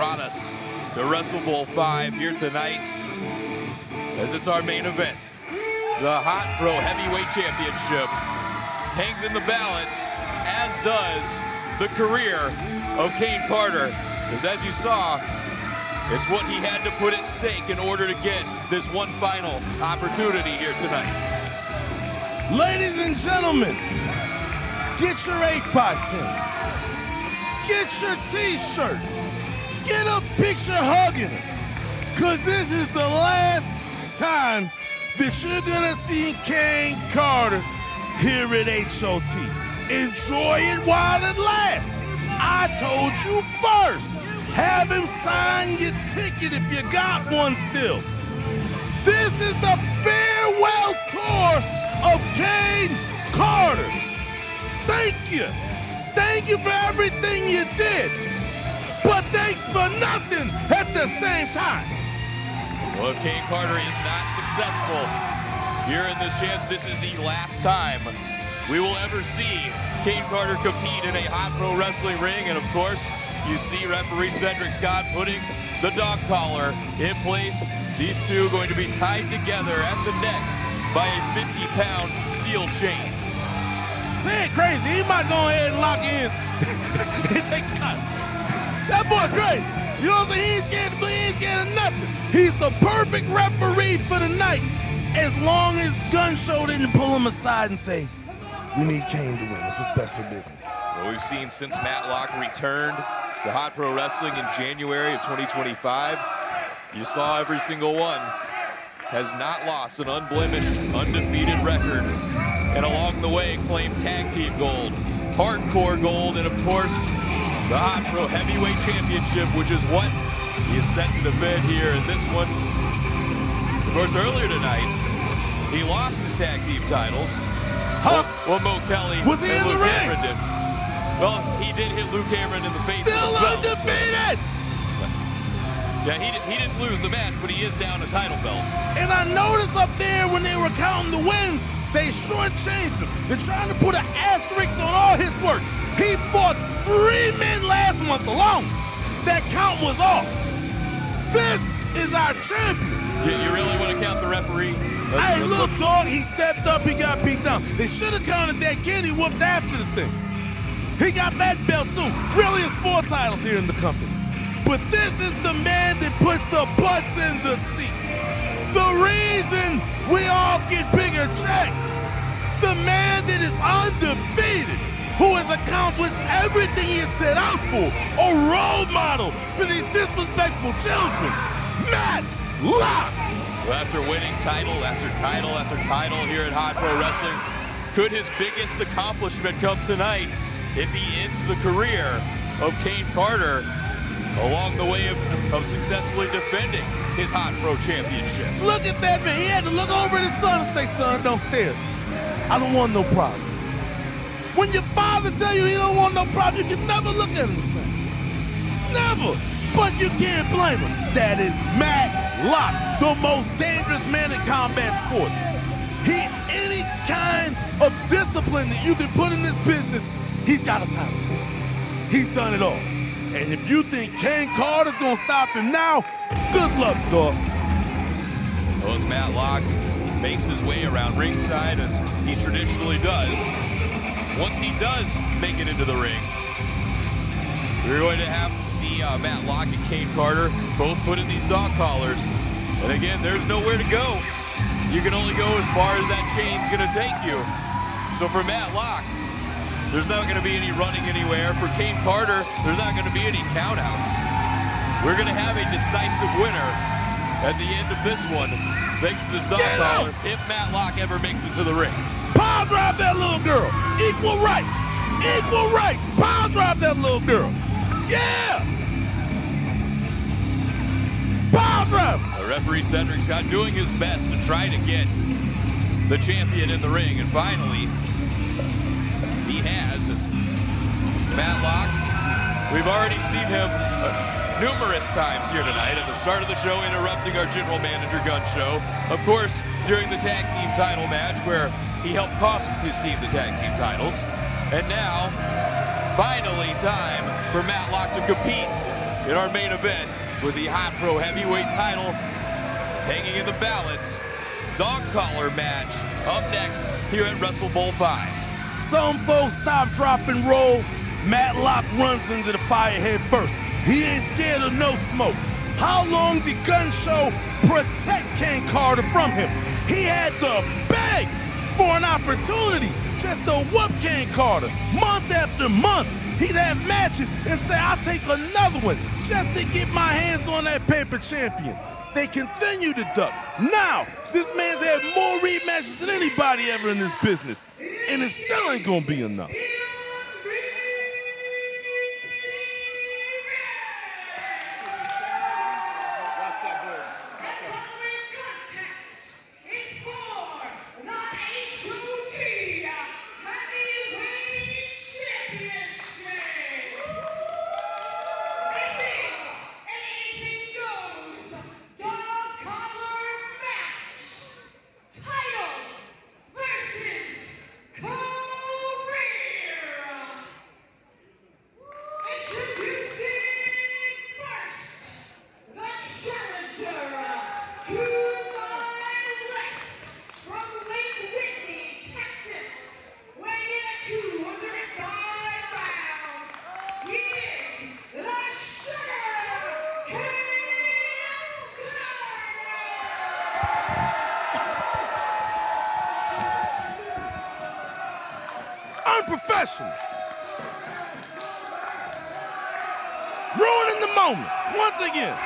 brought us to Wrestle Bowl 5 here tonight, as it's our main event. The Hot Pro Heavyweight Championship hangs in the balance, as does the career of Caine Carter, because as you saw, it's what he had to put at stake in order to get this one final opportunity here tonight. Ladies and gentlemen, get your 8x10. Get your t-shirt. Get a picture hugging it. Because this is the last time that you're going to see Caine Carter here at HOT. Enjoy it while it lasts. I told you first. Have him sign your ticket if you got one still. This is the farewell tour of Caine Carter. Thank you. Thank you for everything you did. But thanks for nothing at the same time. Well, if Caine Carter is not successful here in this chance, this is the last time we will ever see Caine Carter compete in a hot pro wrestling ring. And of course, you see referee Cedric Scott putting the dog collar in place. These two going to be tied together at the neck by a 50-pound steel chain. Say it crazy, he might go ahead and lock in and take the title. That boy crazy. You know what I'm saying? He ain't scared to bleed, he ain't scared of nothing. He's the perfect referee for the night, as long as Gun Show didn't pull him aside and say, we need Caine to win. That's what's best for business. Well, we've seen since Matt Locke returned to Hot Pro Wrestling in January of 2025, you saw every single one has not lost an unblemished, undefeated record, and along the way claimed tag team gold, hardcore gold, and of course, the Hot Pro Heavyweight Championship, which is what he is set to defend here in this one. Of course, earlier tonight, he lost his tag team titles. Well, Mo Kelly was he and in Luke the ring? Cameron did. Well, he did hit Luke Cameron in the face. Still undefeated! Yeah, he didn't lose the match, but he is down a title belt. And I noticed up there when they were counting the wins, they shortchanged him. They're trying to put an asterisk on all his work. He fought 3 men last month alone. That count was off. This is our champion. You really want to count the referee? Hey, little dog, he stepped up, he got beat down. They should have counted that kid he whooped after the thing. He got that belt too. Really is 4 titles here in the company. But this is the man that puts the butts in the seats. The reason we all get bigger checks. The man that is undefeated, who has accomplished everything he has set out for. A role model for these disrespectful children. Matt Locke. Well, after winning title after title after title here at Hot Pro Wrestling, could his biggest accomplishment come tonight if he ends the career of Caine Carter along the way of successfully defending his Hot Pro Championship? Look at that man. He had to look over at his son and say, son, don't stare. I don't want no problems. When your father tell you he don't want no problems, you can never look at him the same. Never. But you can't blame him. That is Matt Locke, the most dangerous man in combat sports. Any kind of discipline that you can put in this business, he's got a title for it. He's done it all. And if you think Caine Carter's gonna stop him now, good luck, dog. Well, as Matt Locke makes his way around ringside, as he traditionally does, once he does make it into the ring, we're going to have to see Matt Locke and Caine Carter both put in these dog collars. And again, there's nowhere to go. You can only go as far as that chain's gonna take you. So for Matt Locke, there's not going to be any running anywhere. For Caine Carter, there's not going to be any countouts. We're going to have a decisive winner at the end of this one, thanks to this dog collar, if Matt Locke ever makes it to the ring. Power drive that little girl. Equal rights. Equal rights. Power drive that little girl. Yeah! Power drive. The referee Cedric Scott doing his best to try to get the champion in the ring, and finally, he has. It's Matt Locke. We've already seen him numerous times here tonight. At the start of the show, interrupting our general manager Gun Show. Of course, during the tag team title match, where he helped cost his team the tag team titles. And now, finally time for Matt Locke to compete in our main event with the Hot Pro Heavyweight title hanging in the balance. Dog collar match up next here at Wrestle Bowl 5. Some folks stop, drop, and roll. Matt Locke runs into the fire head first. He ain't scared of no smoke. How long did Gun Show protect Caine Carter from him? He had to beg for an opportunity just to whoop Caine Carter. Month after month, he'd have matches and say, I'll take another one just to get my hands on that paper champion. They continue to duck. Now, this man's had more rematches than anybody ever in this business, and it still ain't gonna be enough. Unprofessional. Ruining the moment once again.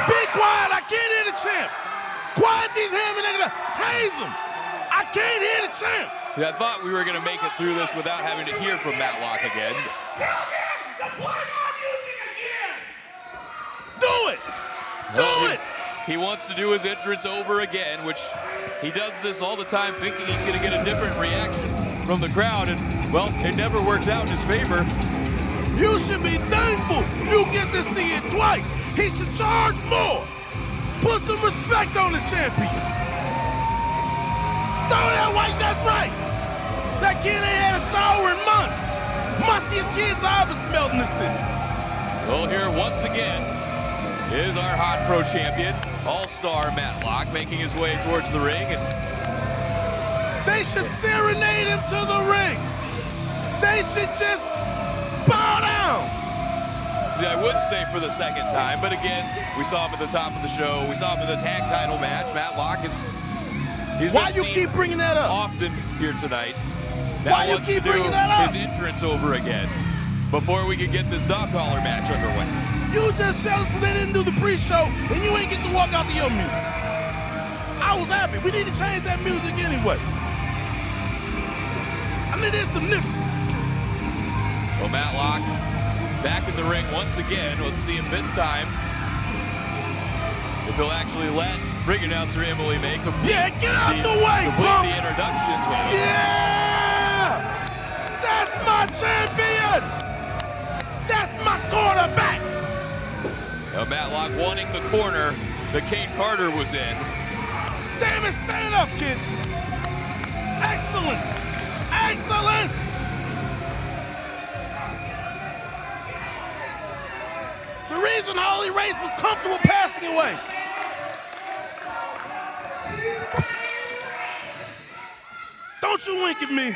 Be quiet, I can't hear the champ. Quiet these hammer niggas, tase him. I can't hear the champ. Yeah, I thought we were going to make it through this without having to hear from Matt Locke again. Do it! Do it! He wants to do his entrance over again, which he does this all the time thinking he's going to get a different reaction from the crowd, and, well, it never works out in his favor. You should be thankful you get to see it twice. He should charge more. Put some respect on his champion. Throw that white, that's right. That kid ain't had a shower in months. Mustiest kids I ever smelled in the city. Well, here once again is our Hot Pro champion, All-Star Matt Locke, making his way towards the ring. And they should serenade him to the ring. They should just bow down. I would say for the second time, but again, we saw him at the top of the show. We saw him in the tag title match. Matt Locke he's Why you keep bringing that up? Often here tonight. Why you keep bringing that up? His entrance over again before we could get this dog collar match underway. You just jealous because they didn't do the pre-show and you ain't get to walk out to your music. I was happy. We need to change that music anyway. I need to hear some nips. Well, Matt Locke back in the ring once again. Let's see him this time. If he'll actually let ring announcer Emily May complete get out the way, complete the introductions. Yeah! That's my champion! That's my quarterback! Now Matt Locke wanting the corner that Caine Carter was in. Damn it, stand up, kid! Excellence! Excellence! The reason Harley Race was comfortable passing away. Don't you wink at me.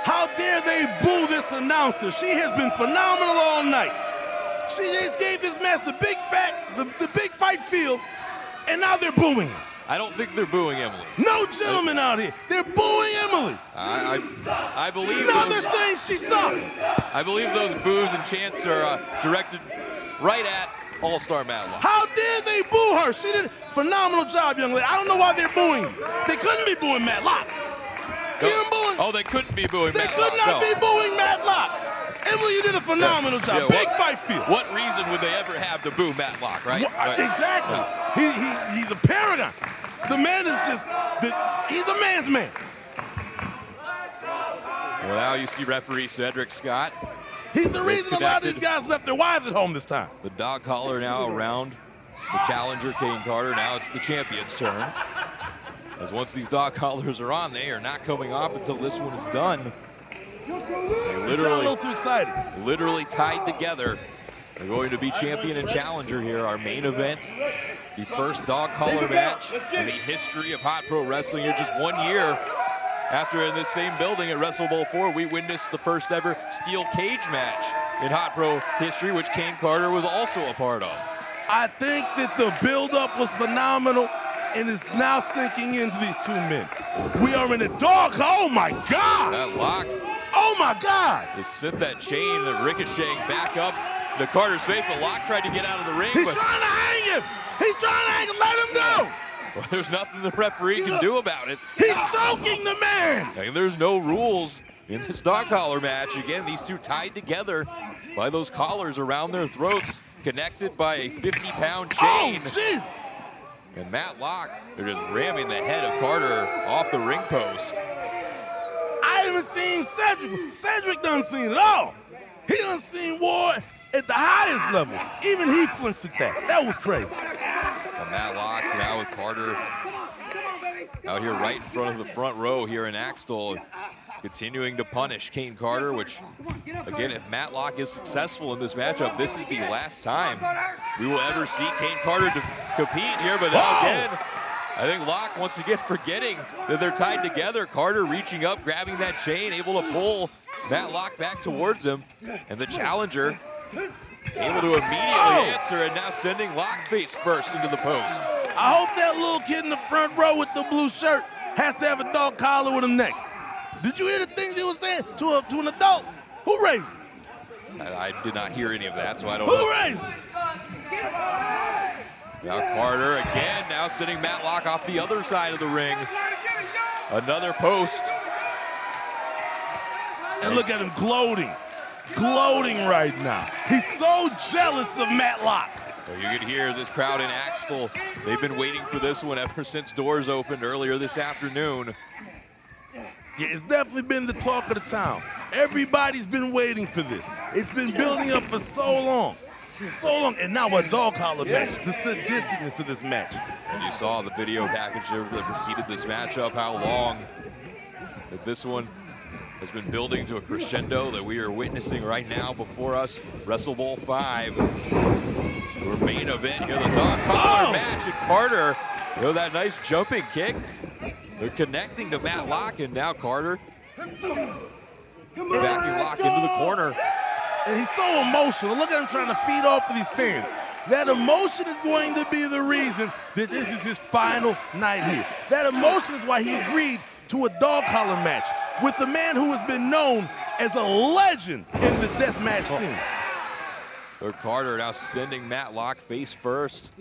How dare they boo this announcer? She has been phenomenal all night. She just gave this match the big fight feel, and now they're booing her. I don't think they're booing Emily. No gentlemen out here. They're booing Emily. I believe now they're saying she sucks. I believe those boos and chants are directed right at All-Star Matt Locke. How dare they boo her? She did a phenomenal job, young lady. I don't know why they're booing you. They couldn't be booing Matt Locke. Oh, they couldn't be booing They Matt could Locke. not be booing Matt Locke. Emily, you did a phenomenal job. Big fight field. What reason would they ever have to boo Matt Locke, right? Right. Exactly. He's a paragon. The man is just, he's a man's man. Well, now you see referee Cedric Scott. He's the reason a lot of these guys left their wives at home this time. The dog collar now around the challenger, Caine Carter. Now it's the champion's turn. As once these dog collars are on, they are not coming off until this one is done. They sound a little too excited. Literally tied together. They're going to be champion and challenger here. Our main event, the first dog collar match in the history of Hot Pro Wrestling here, just 1 year after in this same building at Wrestle Bowl 4, we witnessed the first ever steel cage match in Hot Pro history, which Caine Carter was also a part of. I think that the build-up was phenomenal and is now sinking into these two men. We are in a dog. Oh my God! That Locke. Oh my God! Just sent that chain, the ricocheting back up to Carter's face, but Locke tried to get out of the ring. He's trying to hang him. He's trying to hang him. Let him go. Well, there's nothing the referee can do about it. He's choking the man. And there's no rules in this dog collar match. Again, these two tied together by those collars around their throats, connected by a 50-pound chain. Oh, jeez. And Matt Locke, they're just ramming the head of Carter off the ring post. I haven't seen Cedric. Cedric done seen it all. He done seen war at the highest level. Even he flinched at that. That was crazy. And Matt Locke now with Carter out here right in front of the front row here in Axtell, continuing to punish Caine Carter, which, again, if Matt Locke is successful in this matchup, this is the last time we will ever see Caine Carter to compete here. But now again, I think Locke, once again, forgetting that they're tied together. Carter reaching up, grabbing that chain, able to pull Matt Locke back towards him. And the challenger able to immediately answer, and now sending Locke face first into the post. I hope that little kid in the front row with the blue shirt has to have a dog collar with him next. Did you hear the things he was saying to an adult? Who raised him? I did not hear any of that, so I don't know. Who raised him? Now Carter again, now sending Matt Locke off the other side of the ring. Another post. And look at him gloating right now. He's so jealous of Matt Locke. Well, you can hear this crowd in Axtell. They've been waiting for this one ever since doors opened earlier this afternoon. Yeah, it's definitely been the talk of the town. Everybody's been waiting for this. It's been building up for so long. And now a dog collar match. The sadisticness of this match. And you saw the video package that preceded this matchup, how long that this one has been building to a crescendo that we are witnessing right now before us. Wrestle Bowl 5. Our main event here, the dog collar match. And Carter, that nice jumping kick. They're connecting to Matt Locke, and now Carter backing Locke into the corner. And he's so emotional. Look at him trying to feed off of these fans. That emotion is going to be the reason that this is his final night here. That emotion is why he agreed to a dog collar match with a man who has been known as a legend in the deathmatch scene. Carter now sending Matt Locke face first.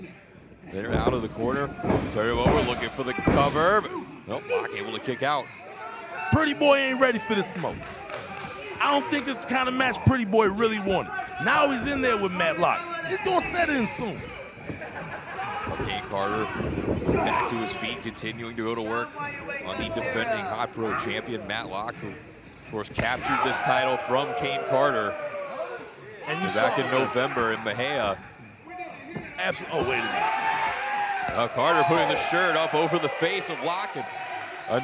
They're out of the corner. Turn him over, looking for the cover. But nope, Locke able to kick out. Pretty Boy ain't ready for this smoke. I don't think this is the kind of match Pretty Boy really wanted. Now he's in there with Matt Locke. He's going to set in soon. Caine Carter back to his feet, continuing to go to work on the defending Hot Pro champion, Matt Locke, who, of course, captured this title from Caine Carter back in November in Mejia. Absolutely. Oh, wait a minute. Carter putting the shirt up over the face of Locke, and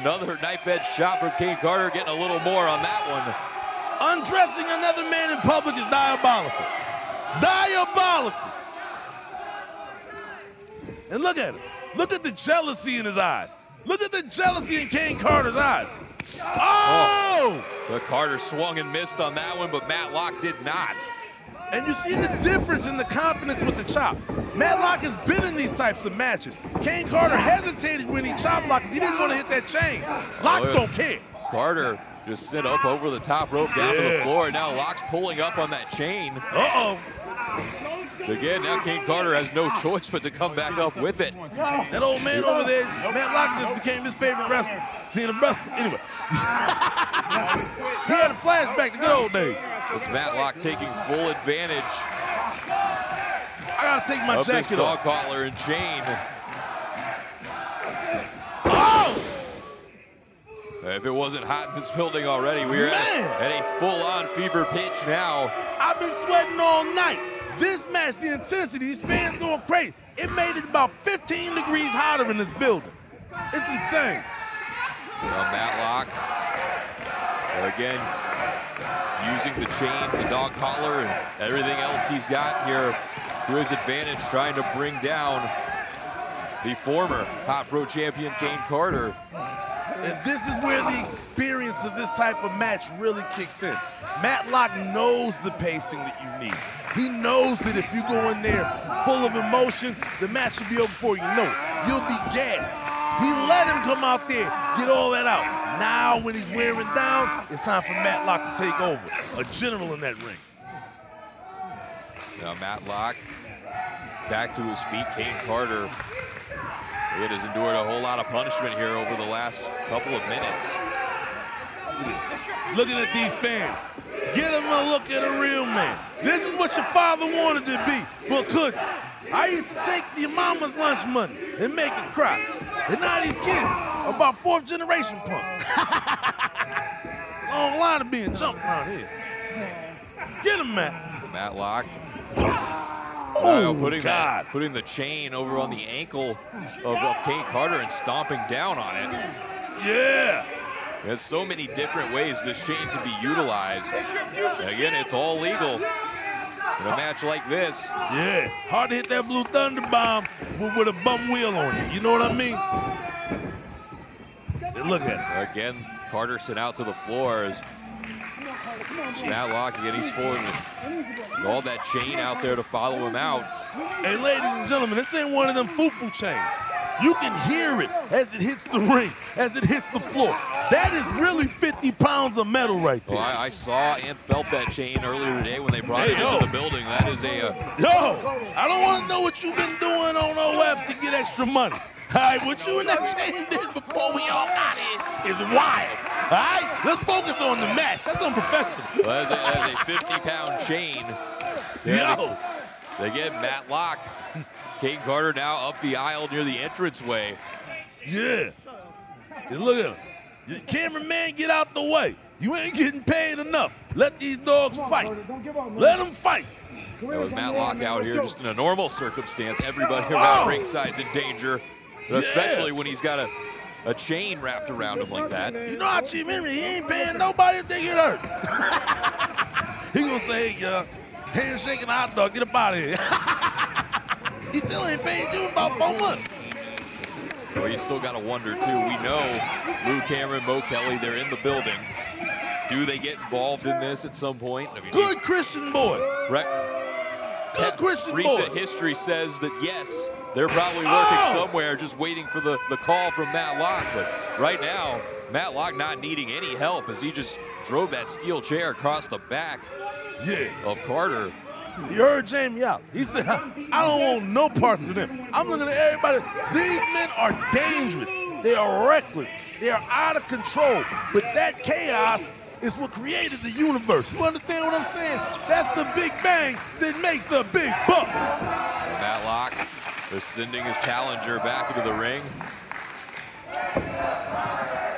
another knife-edge shot from Caine Carter, getting a little more on that one. Undressing another man in public is diabolical. Diabolical. And look at it. Look at the jealousy in his eyes. Look at the jealousy in Caine Carter's eyes. Oh! The Carter swung and missed on that one, but Matt Locke did not. And you see the difference in the confidence with the chop. Matt Locke has been in these types of matches. Caine Carter hesitated when he chopped Locke because he didn't want to hit that chain. Locke don't care. Carter just sit up over the top rope down to the floor. Now Locke's pulling up on that chain. Uh-oh. Again, now Caine Carter has no choice but to come back up with it. That old man over there, Matt Locke, just became his favorite wrestler. Seeing the brother, anyway. He had a flashback to good old days. It's Matt Locke taking full advantage I gotta take my of this jacket dog off. collar and chain. Oh! If it wasn't hot in this building already, we're at a full-on fever pitch now. I've been sweating all night. This match, the intensity, these fans going crazy. It made it about 15 degrees hotter in this building. It's insane. Matt Locke, again, using the chain, the dog collar, and everything else he's got here to his advantage, trying to bring down the former Hot Pro champion, Caine Carter. And this is where the experience of this type of match really kicks in. Matt Locke knows the pacing that you need. He knows that if you go in there full of emotion, the match will be over before you know it. You'll be gassed. He let him come out there, get all that out. Now when he's wearing down, it's time for Matt Locke to take over. A general in that ring. Now Matt Locke back to his feet. Caine Carter, it has endured a whole lot of punishment here over the last couple of minutes. Looking at these fans. Get them a look at a real man. This is what your father wanted to be, but couldn't. I used to take your mama's lunch money and make her cry. And now these kids are about fourth generation punks. Long line of being jumped around here. Get him, Matt. Matt Locke. Oh, putting the chain over on the ankle of Caine Carter and stomping down on it. Yeah. There's so many different ways this chain can be utilized. Again, it's all legal in a match like this. Yeah, hard to hit that Blue Thunder bomb with a bum wheel on it. You know what I mean? And look at it. Again, Carter sent out to the floor as Matt Locke, again, he's pulling all that chain out there to follow him out. Hey, ladies and gentlemen, this ain't one of them foo-foo chains. You can hear it as it hits the ring, as it hits the floor. That is really 50 pounds of metal right there. Well, I saw and felt that chain earlier today when they brought it into the building. That is a... Yo, I don't want to know what you've been doing on OF to get extra money. All right, what you and that chain did before we all got here is wild. All right, let's focus on the match. That's unprofessional. Well, as a 50-pound chain. Yo. Again, Matt Locke. Caine Carter now up the aisle near the entranceway. Yeah. And look at him. The cameraman, get out the way. You ain't getting paid enough. Let these dogs fight. Let them fight. With Matt Locke out here, just in a normal circumstance, everybody around ringside's in danger, especially when he's got a chain wrapped around him like that. You know how Chief Henry, he ain't paying nobody if they get hurt. He gonna say, hey, handshaking a hot dog, get up out of here. He still ain't paid you in about 4 months. Well, you still got to wonder, too. We know Lou Cameron, Mo Kelly, they're in the building. Do they get involved in this at some point? I mean, good Christian boys. Right. Good Christian boys. Recent history says that, yes, they're probably working somewhere just waiting for the call from Matt Locke. But right now, Matt Locke not needing any help as he just drove that steel chair across the back of Carter. He heard Jamie out. He said, I don't want no parts of them. I'm looking at everybody. These men are dangerous. They are reckless. They are out of control. But that chaos is what created the universe. You understand what I'm saying? That's the big bang that makes the big bucks. Matt Locke is sending his challenger back into the ring.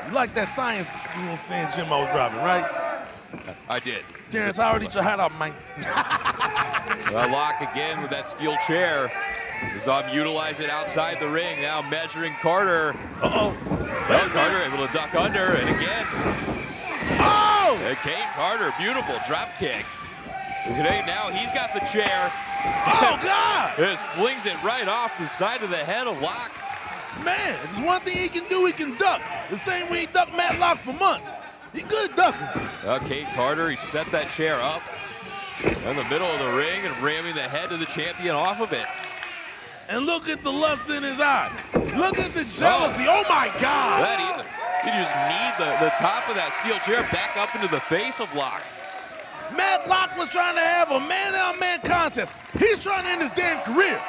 You like that science, you know what I'm saying, Jim I was dropping, right? I did. Terrence, I already eat your hat off, man. Locke again with that steel chair. Utilize it outside the ring. Now measuring Carter. Uh-oh. Well, Carter able to duck under, and again. Oh! And Caine Carter, beautiful drop kick. Now he's got the chair. Oh, God! Just flings it right off the side of the head of Locke. Man, if there's one thing he can do, he can duck. The same way he ducked Matt Locke for months. He's good at ducking. Caine Carter, he set that chair up in the middle of the ring and ramming the head of the champion off of it. And look at the lust in his eye. Look at the jealousy. Oh, my God. He just kneed the top of that steel chair back up into the face of Locke. Matt Locke was trying to have a man-on-man contest. He's trying to end his damn career.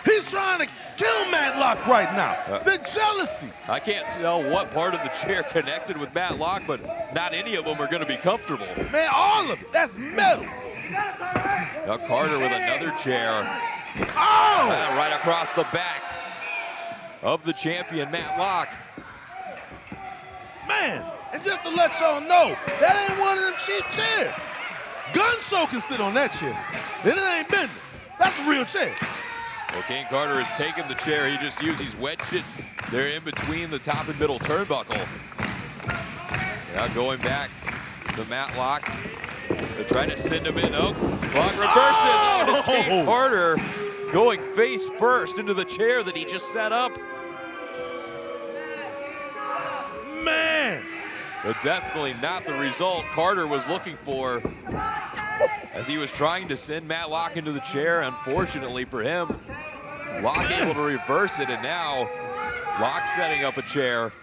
He's trying to kill Matt Locke right now. The jealousy. I can't tell what part of the chair connected with Matt Locke, but not any of them are going to be comfortable. Man, all of it. That's metal. Now Carter with another chair. Oh! Right across the back of the champion, Matt Locke. Man, and just to let y'all know, that ain't one of them cheap chairs. Gun Show can sit on that chair, and it ain't bending. That's a real chair. Well, Caine Carter has taken the chair. He just used, he's wedged it there in between the top and middle turnbuckle. Now going back to Matt Locke. They're trying to send him in. Oh, Locke reverses. Oh, and it's Caine Carter going face first into the chair that he just set up. Man. But definitely not the result Carter was looking for as he was trying to send Matt Locke into the chair. Unfortunately for him, Locke able to reverse it, and now Locke setting up a chair.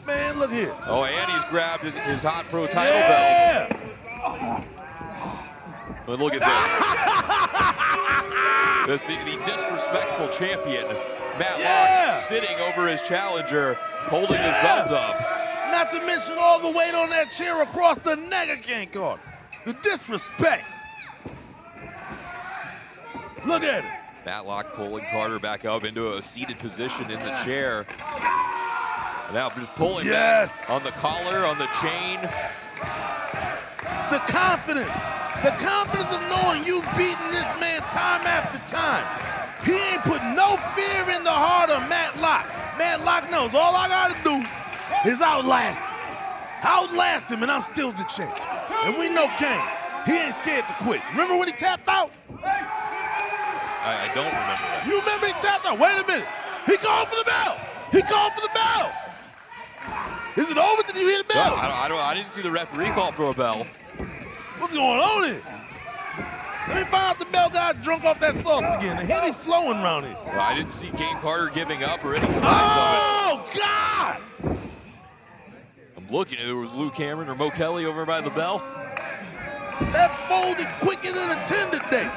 Man, look here. Oh, and he's grabbed his Hot Pro title belt. But look at this. The disrespectful champion, Matt Locke, sitting over his challenger, holding his belt up. Not to mention all the weight on that chair across the neck of Caine Carter. The disrespect. Look at it. Matt Locke pulling Carter back up into a seated position in the chair. Now just pulling back on the collar, on the chain. The confidence of knowing you've beaten this man time after time. He ain't put no fear in the heart of Matt Locke. Matt Locke knows all I gotta do is outlast him. Outlast him, and I'm still the champ. And we know Caine, he ain't scared to quit. Remember when he tapped out? I don't remember that. You remember he tapped out? Wait a minute. He called for the bell. He called for the bell. Is it over? Did you hear the bell? I didn't see the referee call for a bell. What's going on here? Let me find out the bell got drunk off that sauce again. The Henny flowing around here. Well, I didn't see Caine Carter giving up or any signs of it. Oh, God! I'm looking. There was Lou Cameron or Mo Kelly over by the bell. That folded quicker than a Tinder date.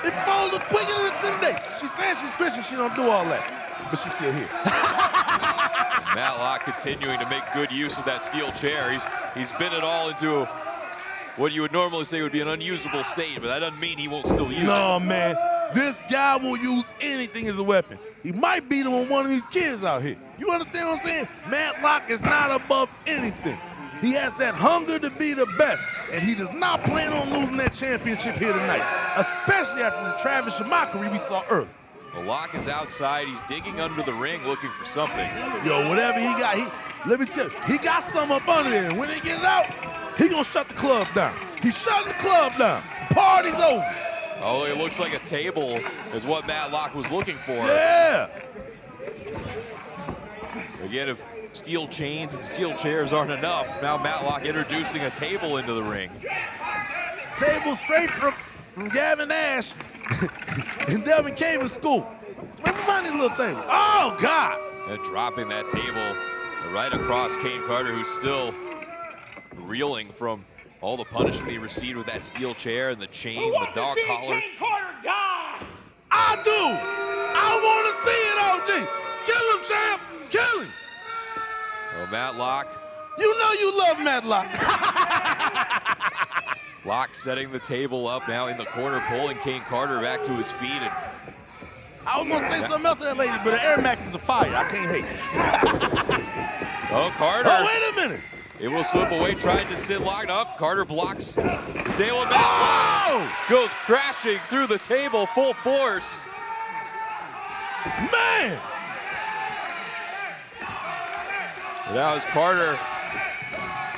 It folded quicker than a Tinder date. She says she's Christian. She don't do all that. But she's still here. Matt Locke continuing to make good use of that steel chair. He's bent it all into what you would normally say would be an unusable state, but that doesn't mean he won't still use it. No, man. This guy will use anything as a weapon. He might beat him on one of these kids out here. You understand what I'm saying? Matt Locke is not above anything. He has that hunger to be the best, and he does not plan on losing that championship here tonight, especially after the Travis Shamakery we saw earlier. Well, Locke is outside. He's digging under the ring looking for something. Yo, whatever he got, let me tell you, he got something up under there. And when they get it out, he gonna shut the club down. He's shutting the club down. Party's over. Oh, it looks like a table is what Matt Locke was looking for. Yeah. Again, if steel chains and steel chairs aren't enough, now Matt Locke introducing a table into the ring. Table straight from Gavin Nash and Devin Caven's school. Let me find this little table. Oh, God. And dropping that table right across Caine Carter, who's still reeling from all the punishment he received with that steel chair and the chain, the dog collar. Caine Carter die? I do. I want to see it, OG. Kill him, champ. Kill him. Oh, Matt Locke. You know you love Matt Locke. Locke setting the table up now in the corner, pulling Caine Carter back to his feet. And I was going to say something else to that lady, but the Air Max is a fire. I can't hate. Oh, Carter. Oh, wait a minute. It will slip away, trying to sit Locke up. Carter blocks the table. Matt Locke goes crashing through the table full force. Man. Now as Carter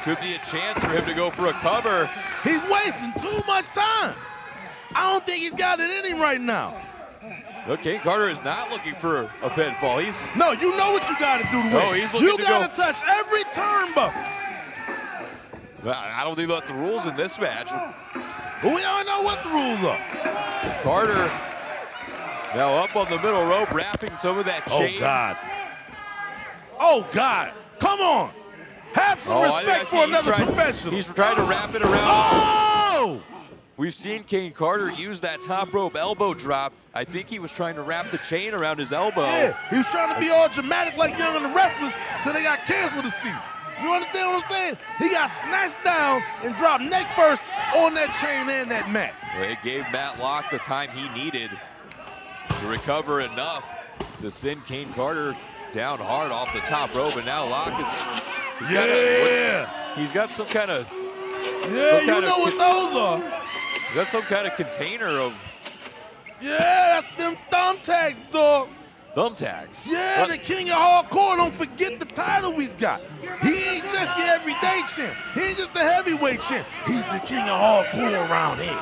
could be a chance for him to go for a cover. He's wasting too much time. I don't think he's got it in him right now. Okay, Carter is not looking for a pinfall. No, you know what you got to do to win. He's looking to got to touch every turnbuckle. I don't think that's the rules in this match. But we don't know what the rules are. Carter now up on the middle rope, wrapping some of that chain. Oh, God. Oh, God. Come on. Have some respect for another professional. He's trying to wrap it around. Oh! We've seen Caine Carter use that top rope elbow drop. I think he was trying to wrap the chain around his elbow. Yeah, he was trying to be all dramatic like Young and the Wrestlers, so they got canceled this season. You understand what I'm saying? He got snatched down and dropped neck first on that chain and that mat. Well, it gave Matt Locke the time he needed to recover enough to send Caine Carter down hard off the top rope, and now Locke is he's got some kind of you know what those are. He's got some kind of container of that's them thumbtacks, dog. Thumbtacks. Yeah, the king of hardcore. Don't forget the title he's got. He ain't just your everyday champ. He ain't just the heavyweight champ. He's the king of hardcore around here.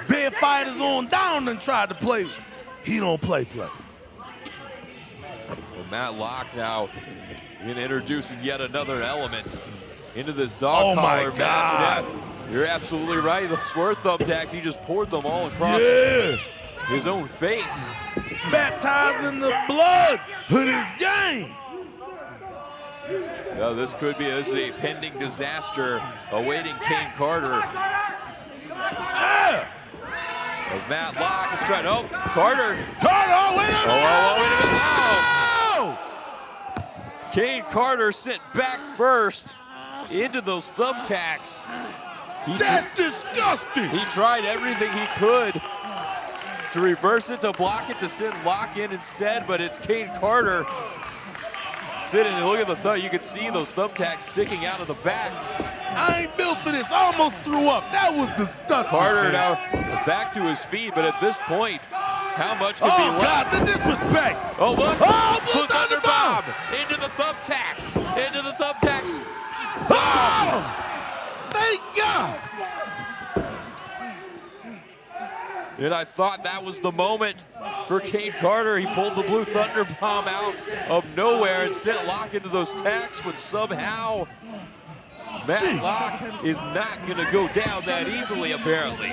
Bad fighters on down and tried to play. He don't play. Well, Matt Locke now introducing yet another element into this dog collar match. Yeah, you're absolutely right. The swerve thumbtacks, he just poured them all across his own face. Baptized in the blood of this game. Now, this is a pending disaster awaiting Caine Carter. As Matt Locke is trying to, Carter, wait a minute. Caine Carter sent back first into those thumbtacks. That's disgusting. He tried everything he could to reverse it, to block it, to send Locke in instead, but it's Caine Carter sitting and look at the thumb. You can see those thumbtacks sticking out of the back. I ain't built for this. I almost threw up. That was disgusting. Carter now back to his feet, but at this point, how much could be left? Oh, God, the disrespect. Oh, look. Blue Thunder Bomb. Into the thumbtacks. Into the thumbtacks. Oh! Thank God. And I thought that was the moment for Caine Carter. He pulled the Blue Thunder Bomb out of nowhere and sent Locke into those tacks, but somehow Matt Locke is not going to go down that easily, apparently.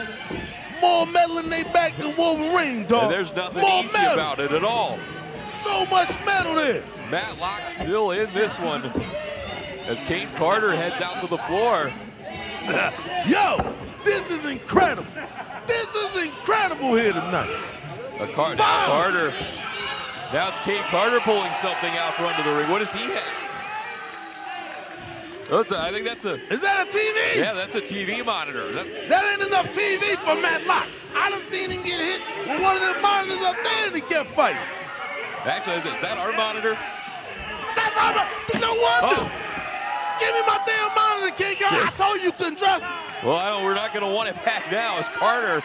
More metal in their back than Wolverine, dog. And there's nothing easy about it at all. So much metal there. Matt Locke still in this one as Caine Carter heads out to the floor. Yo, this is incredible. This is incredible here tonight. Carter. Now it's Caine Carter pulling something out from under the ring. What does he have? I think that's a... Is that a TV? Yeah, that's a TV monitor. That ain't enough TV for Matt Locke. I done seen him get hit with one of them monitors up there and he kept fighting. Actually, is that our monitor? That's our monitor. No wonder. Give me my damn monitor, King Carter. I told you couldn't trust me. Well, we're not going to want it back now as Carter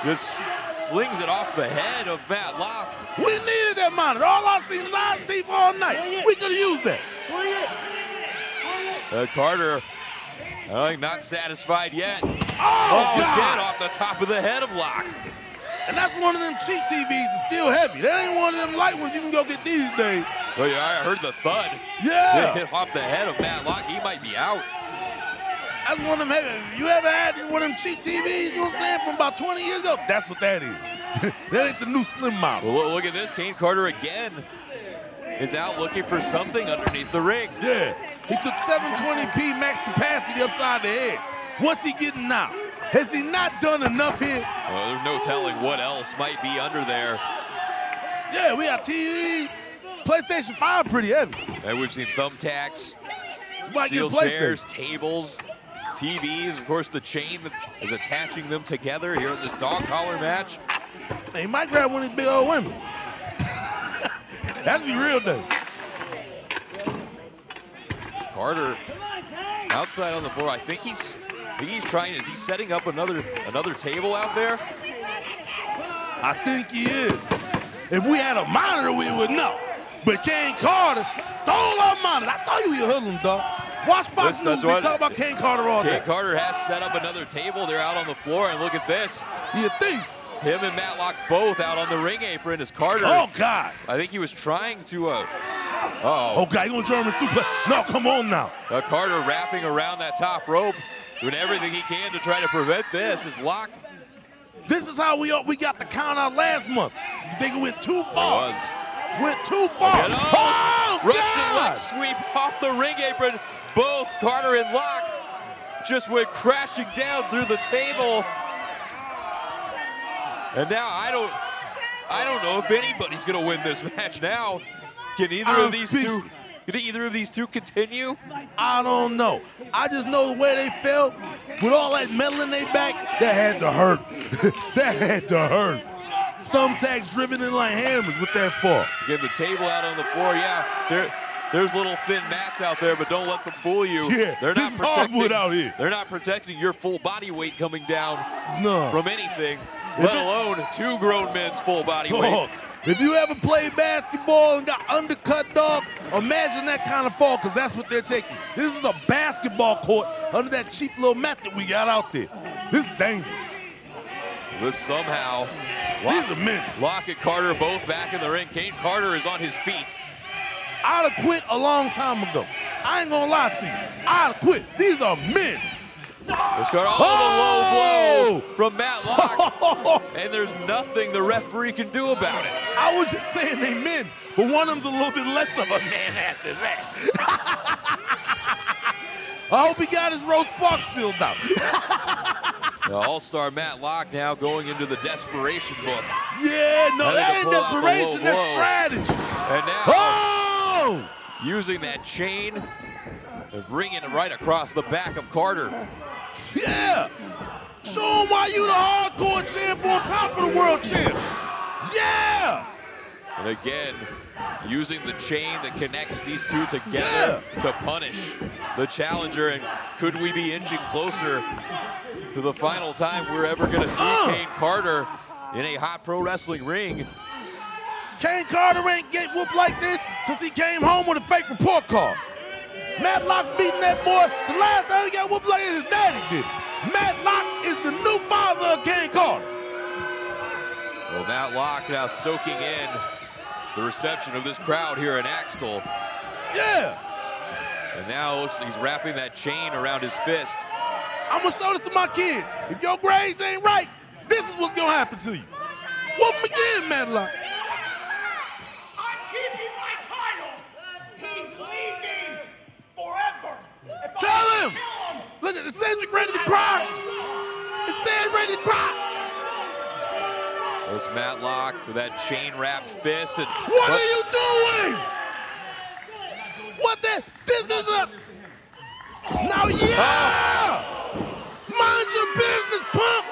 just slings it off the head of Matt Locke. We needed that monitor. All I seen is eyes and teeth all night. We could have used that. Carter, not satisfied yet. Oh, God. Again off the top of the head of Locke. And that's one of them cheap TVs that's still heavy. That ain't one of them light ones you can go get these days. Oh, yeah, I heard the thud. Yeah. It hit off the head of Matt Locke. He might be out. That's one of them heavy. You ever had one of them cheap TVs, you know what I'm saying, from about 20 years ago? That's what that is. That ain't the new slim model. Well, look at this. Caine Carter again is out looking for something underneath the ring. Yeah. He took 720p max capacity upside the head. What's he getting now? Has he not done enough here? Well, there's no telling what else might be under there. Yeah, we got TV, PlayStation 5 pretty heavy. And we've seen thumbtacks, Like steel chairs, tables, TVs. Of course, the chain that is attaching them together here in this dog collar match. He might grab one of these big old women. That'd be real though. Carter outside on the floor. I think he's trying. Is he setting up another table out there? I think he is. If we had a monitor, we would know. But Caine Carter stole our monitor. I told you he a hoodlum, dog. Watch Fox News. They talk about Caine Carter all day. Caine Carter has set up another table. They're out on the floor, and look at this. He a thief. Him and Matt Locke both out on the ring apron as Carter. Oh, God. I think he was trying to. Oh, God, he gonna German suplex. No, come on now. Carter wrapping around that top rope, doing everything he can to try to prevent this. As Locke. This is how we got the count out last month. You think it went too far? It was. Went too far. Oh, Russian God! leg sweep off the ring apron. Both Carter and Locke just went crashing down through the table. And now I don't know if anybody's gonna win this match now. Can either of these two continue? I don't know. I just know the way they felt with all that metal in their back. That had to hurt. That had to hurt. Thumbtacks driven in like hammers with that fall. Get the table out on the floor. Yeah, there's little thin mats out there, but don't let them fool you. Yeah, they're not this is hardwood out here. They're not protecting your full body weight coming down No. from anything, let alone two grown men's full body weight. If you ever played basketball and got undercut, dog, imagine that kind of fall, because that's what they're taking. This is a basketball court under that cheap little mat that we got out there. This is dangerous. This somehow, These are men. Locke and Carter both back in the ring. Caine Carter is on his feet. I'd have quit a long time ago. I ain't gonna lie to you. I'd have quit. These are men. Let's go. Oh, the low blow from Matt Locke. And there's nothing the referee can do about it. I was just saying they men, but one of them's a little bit less of a man after that. I hope he got his roast sparks filled out. The All-Star Matt Locke now going into the desperation book. Yeah, no, that ain't desperation, that's strategy. And now, using that chain and bringing it right across the back of Carter. Yeah. Show him why you the hardcore champ on top of the world champ. Yeah. And again, using the chain that connects these two together to punish the challenger. And could we be inching closer to the final time we're ever going to see Caine Carter in a hot pro wrestling ring? Caine Carter ain't get whooped like this since he came home with a fake report card. Matt Locke beating that boy. The last time he got whooped like this, his daddy did it. Matt Locke is the new father of Caine Carter. Well, Matt Locke now soaking in the reception of this crowd here in Axtell. Yeah. And now it looks like he's wrapping that chain around his fist. I'm gonna show this to my kids. If your grades ain't right, this is what's gonna happen to you. Whoop him again, Matt Locke. I'm keeping my title. He's leaving forever. Tell him. Look at the Cedric ready to cry. It's Cedric ready to cry. There's Matt Locke with that chain-wrapped fist. And what are you doing? What the? This is a. Now, mind your business, punk.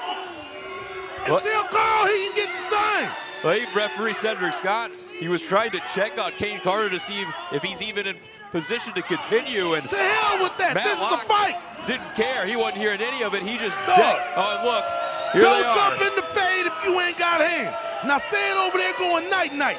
And tell Carl he can get the sign. Well, referee Cedric Scott, he was trying to check on Caine Carter to see if he's even in position to continue. And to hell with that. Matt This Locke is a fight. Didn't care. He wasn't hearing any of it. He just No. Oh, look. Here Don't they are. jump in the fade if you ain't got hands. Now say it over there going night-night.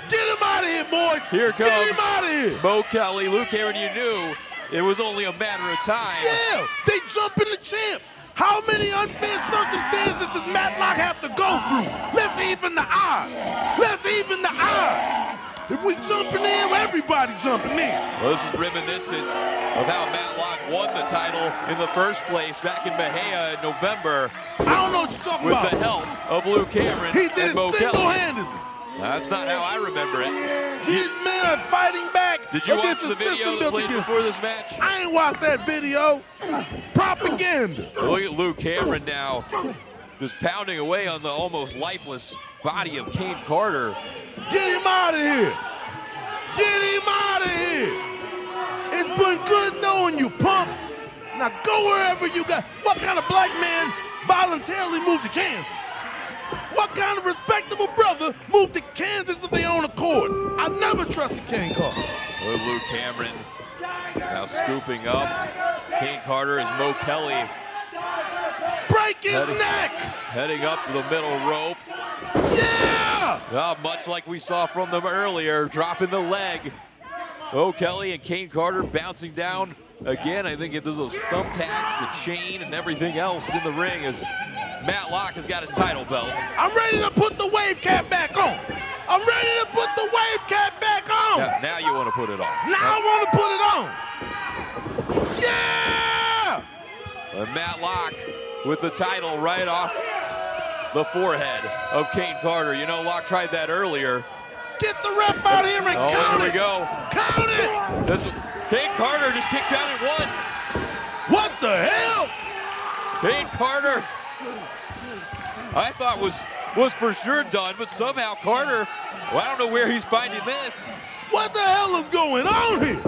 Get him out of here, boys. Here comes Get him out of here. Mo Kelly. Luke Aaron, you knew it was only a matter of time. Yeah, they jumping the champ. How many unfair circumstances does Matt Locke have to go through? Let's even the odds. Let's even the odds. If we jumping in, everybody jumping in. Well, this is reminiscent of how Matt Locke won the title in the first place back in Bahia in November. I don't know what you're talking with about. With the help of Luke Cameron He did and it Mo Kelly. single-handedly. That's not how I remember it. These men are fighting back. Did you watch against the video that played before this match? I ain't watched that video. Propaganda. Look at Luke Cameron now, just pounding away on the almost lifeless body of Caine Carter. Get him out of here. Get him out of here. It's been good knowing you, punk. Now go wherever you got. What kind of black man voluntarily moved to Kansas? What kind of respectable brother moved to Kansas of their own accord? I never trusted Caine Carter. Well, Luke Cameron now scooping up. Caine Carter is Mo Kelly. Break his neck! Heading up to the middle rope. Yeah! Much like we saw from them earlier, dropping the leg. Mo Kelly and Caine Carter bouncing down again. I think into those thumbtacks, the chain, and everything else in the ring as Matt Locke has got his title belt. I'm ready to put the wave cap back on. I'm ready to put the wave cap back on. Now you want to put it on. Now I want to put it on. Yeah! And Matt Locke with the title right off the forehead of Caine Carter. You know, Locke tried that earlier. Get the ref out here and count here it. we go. Count it. Caine Carter just kicked out at 1. What the hell? Caine Carter, I thought was for sure done, but somehow Carter, well, I don't know where he's finding this. What the hell is going on here?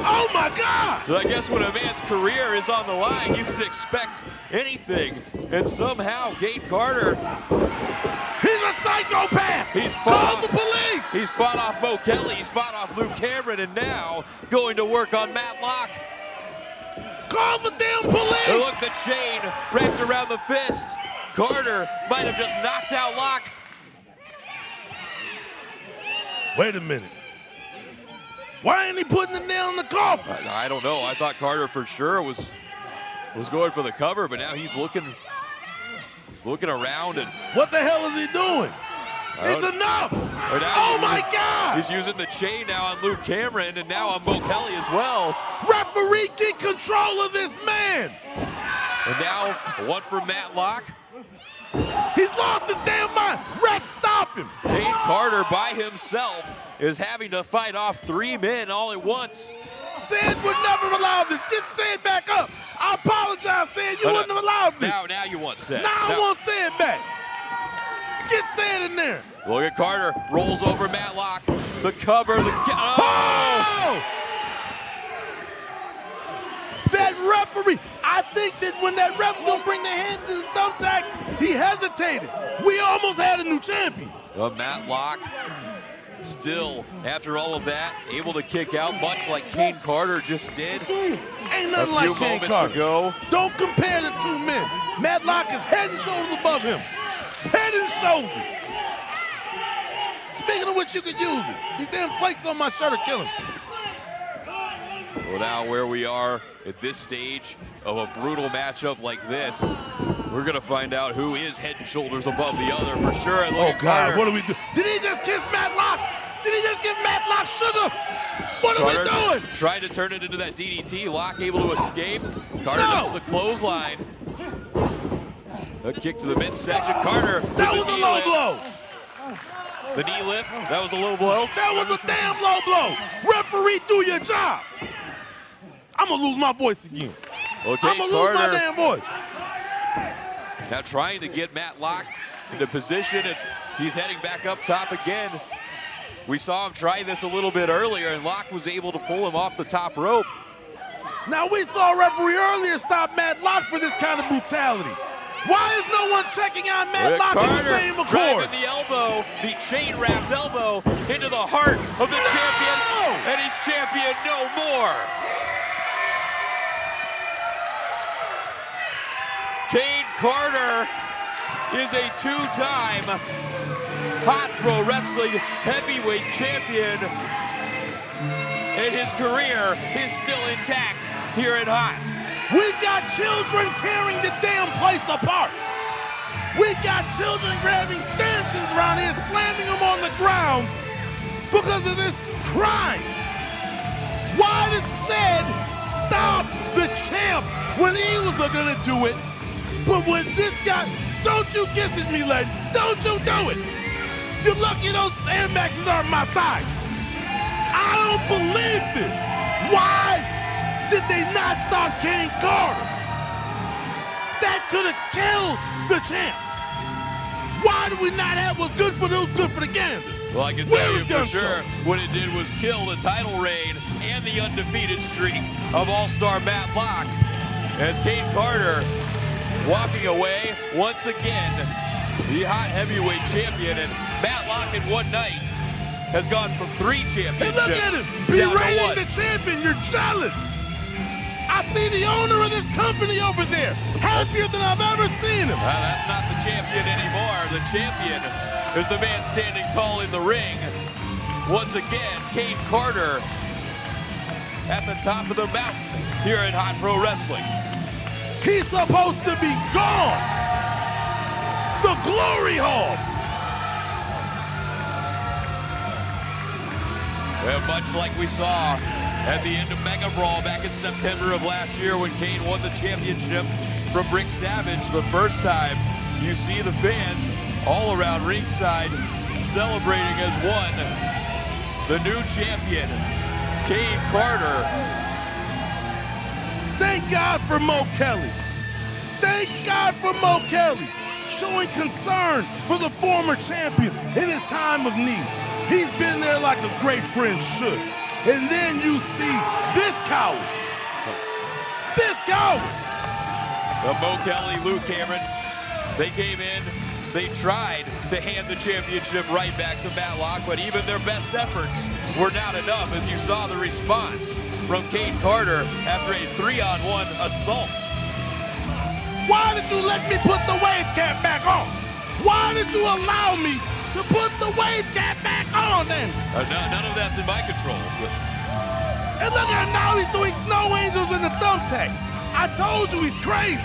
Oh my God! I guess when a man's career is on the line, you can expect anything. And somehow Caine Carter, he's a psychopath! Call the police! He's fought off Mo Kelly, he's fought off Luke Cameron, and now going to work on Matt Locke. Call the damn police! And look, the chain wrapped around the fist. Carter might have just knocked out Locke. Wait a minute. Why ain't he putting the nail in the coffin? I don't know. I thought Carter for sure was going for the cover, but now he's looking around and what the hell is he doing? It's enough! Oh my God! He's using the chain now on Luke Cameron and now on Mo Kelly as well. Referee, get control of this man! And now one for Matt Locke. He's lost his damn mind. Ref, stop him! Caine Carter by himself is having to fight off 3 men all at once. Sid would never allow this. Get Sid back up. I apologize, Sid. You wouldn't have allowed this. Now you want Sid. Now I want Sid back. Get Sid in there. Look at Carter. Rolls over Matt Locke. The cover. Oh! That referee. I think that when that ref was going to bring the hand to the thumbtacks, he hesitated. We almost had a new champion. Matt Locke still, after all of that, able to kick out, much like Caine Carter just did. Ain't nothing like Caine Carter. Ago. Don't compare the 2 men. Matt Locke is head and shoulders above him. Head and shoulders. Speaking of which, you could use it. These damn flakes on my shirt are killing me. Well, now where we are at this stage of a brutal matchup like this, we're going to find out who is head and shoulders above the other for sure. And oh, God, what do we do? Did he just kiss Matt Locke? Did he just give Matt Locke sugar? What are we doing? Trying to turn it into that DDT. Locke able to escape. Carter hits the clothesline. A kick to the midsection. Carter. That was a low blow. The knee lift. That was a low blow. That was a damn low blow. Referee, do your job. I'm going to lose my voice again. Okay, I'm going to lose my damn voice. Now trying to get Matt Locke into position, and he's heading back up top again. We saw him try this a little bit earlier, and Locke was able to pull him off the top rope. Now, we saw a referee earlier stop Matt Locke for this kind of brutality. Why is no one checking out Matt Locke on the same accord? Driving the elbow, the chain-wrapped elbow, into the heart of the champion, and he's champion no more. Caine Carter is a 2-time Hot Pro Wrestling heavyweight champion, and his career is still intact here at Hot. We've got children tearing the damn place apart. We've got children grabbing stanchions around here, slamming them on the ground because of this crime. Why did Sid stop the champ when he was gonna do it? But when this guy, don't you kiss at me, lady. Don't you do it. You're lucky those sandbags aren't my size. I don't believe this. Why did they not stop Caine Carter? That could have killed the champ. Why do we not have what's good for those, good for the gander? Well, I can tell you for sure what it did was kill the title reign and the undefeated streak of All-Star Matt Locke, as Caine Carter walking away once again, the hot heavyweight champion. And Matt Locke in one night has gone from 3 championships. Hey, look at him, berating the champion. You're jealous. I see the owner of this company over there, happier than I've ever seen him. That's not the champion anymore. The champion is the man standing tall in the ring. Once again, Caine Carter at the top of the mountain here in Hot Pro Wrestling. He's supposed to be gone. The glory hall. And much like we saw at the end of Mega Brawl back in September of last year when Caine won the championship from Rick Savage the first time, you see the fans all around ringside celebrating as one. The new champion, Caine Carter. Thank God for Mo Kelly. Thank God for Mo Kelly showing concern for the former champion in his time of need. He's been there like a great friend should. And then you see this coward. This coward. Mo Kelly, Luke Cameron, they came in, they tried to hand the championship right back to Matt Locke, but even their best efforts were not enough, as you saw the response from Caine Carter after a 3-on-1 assault. Why did you let me put the wave cap back on? Why did you allow me to put the wave cap back on then? None of that's in my control. And look at him now, he's doing snow angels in the thumbtacks. I told you he's crazy.